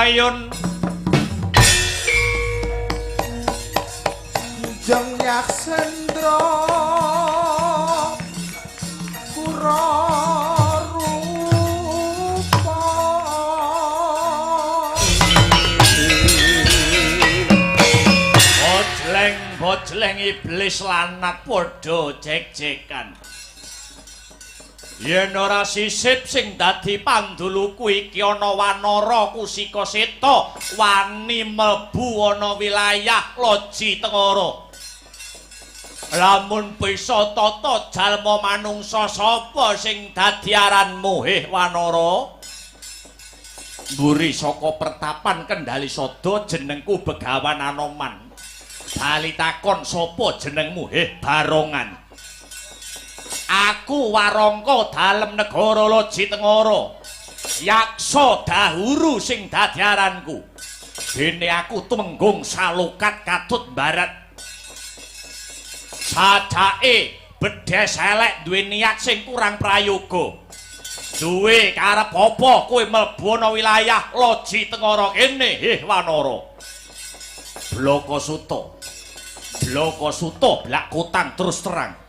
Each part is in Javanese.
ayun jeng yak sendra kura rupa bojleng iblis lanat padha jek-jekan yen ora sisip sing dadi panduluku iki ana wanara kusika seta wani mlebu ana wilayah Loji Tengara lamun bisa tata jalma manungsa sapa sing dadi aranmu wanara mburi saka pertapan Kendali Sada jenengku Begawan Anoman bali takon sapa jenengmu Barongan aku warangka dalem negara Loji Tengara yaksa dahuru sing dadi aranku dene aku tumenggung salukat katut barat sajake bedhes elek duwe niat sing kurang prayoga duwe karep apa kowe mlebu ana wilayah Loji Tengara kene Wanara Bloko Suta blak kotang terus terang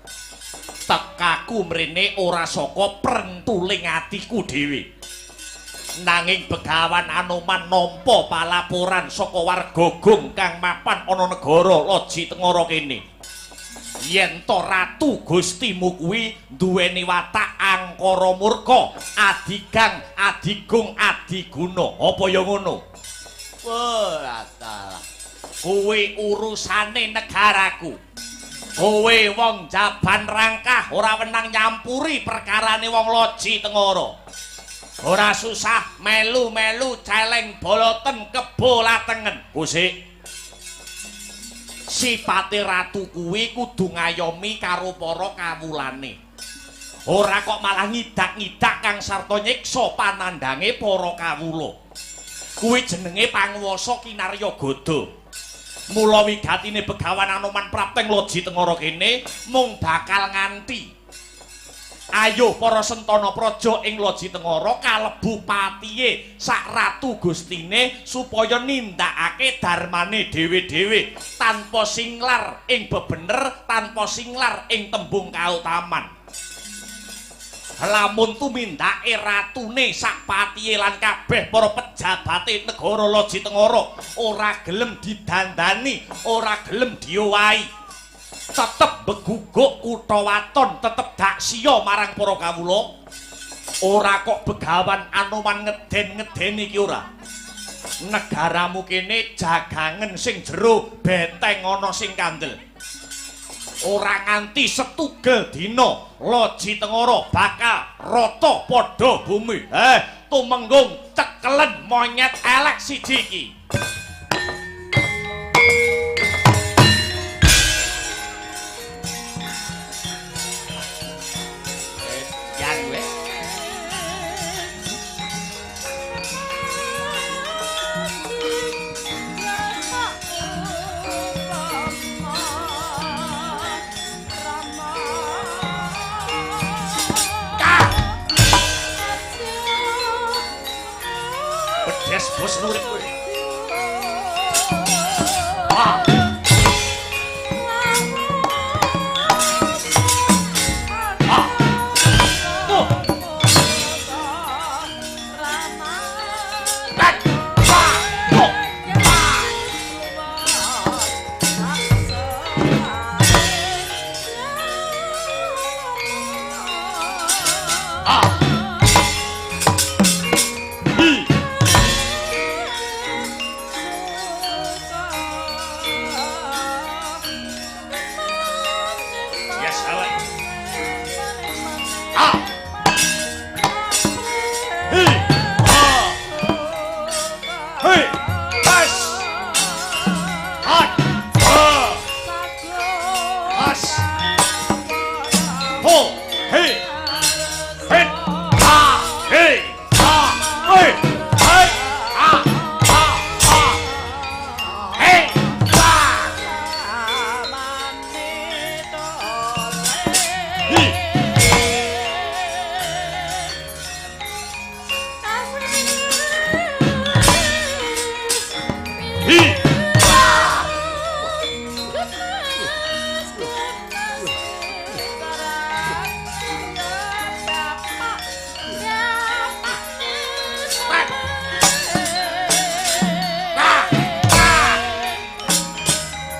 tekaku mrene ora saka prentuling atiku dhewe nanging Begawan Anoman nampa palaporan saka warga Gong kang mapan ana negara Loji Tengara kene yen to ratu Gustimu kuwi duweni watak angkara murka adigang adigong adiguna apa ya ngono wah kuwi urusane negaraku kowe wong Jaban Rangkah ora wenang nyampuri perkarane wong Loji Tengara ora susah melu-melu celeng boloten kebo latengen kusik sipate ratu kuwi kudu ngayomi karo para kawulane ora kok malah ngidak-ngidak kang sarta nyiksa panandhange para kawula kuwi jenenge panguwasa kinarya gada mula wigatine Begawan Anoman prapteng Loji Tengara kene mung bakal nganti ayo para sentana praja ing Loji Tengara kalebu patihe sak ratu gustine supaya nindakake dharmane dhewe-dhewe tanpa singlar ing bebener tanpa singlar ing tembung kautaman lamun tumindake ratune sak patihe lan kabeh para pejabate negara Loji Tengara ora gelem didandani ora gelem diowahi tetep beguguk kutha waton tetep dak siya marang para kawula ora kok Begawan Anoman ngeden-ngedeni iki ora negaramu kene jagangen sing jero benteng ana sing kandel ora nganti setugel dina Loji Tengara bakal rata padha bumi tumenggung cekelen monyet elek siji iki bos nurik kowe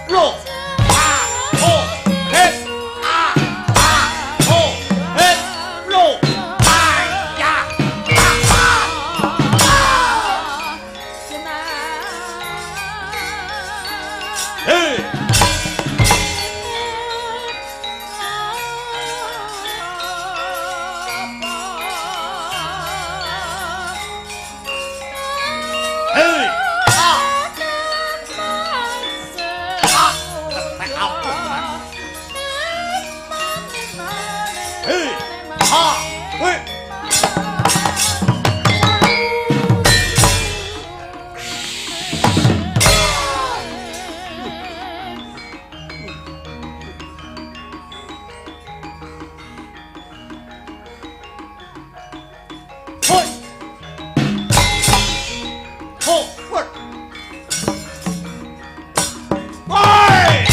lo a ho het a ho het lo ya hey hey hey ha hey hoi ho what hoi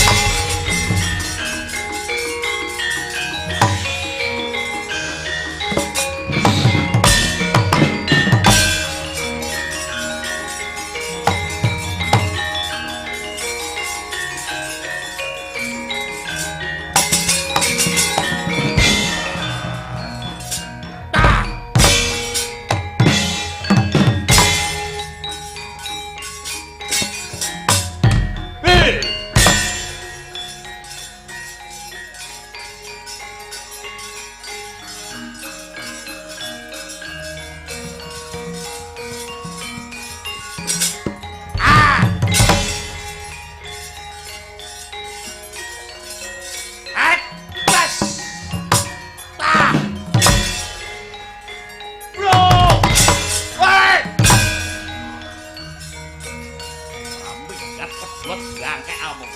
hey atas ta lo hoi ambigat kedot bangke amu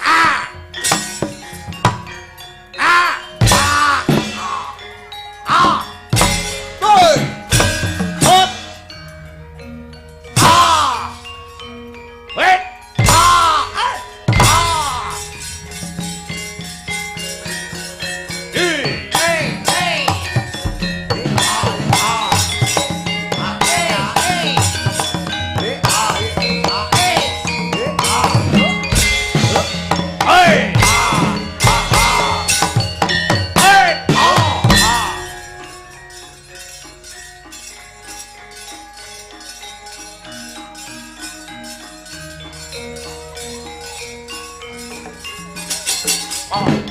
ah ah ah ah hoi hot ah wait ah hey hey hey hey oh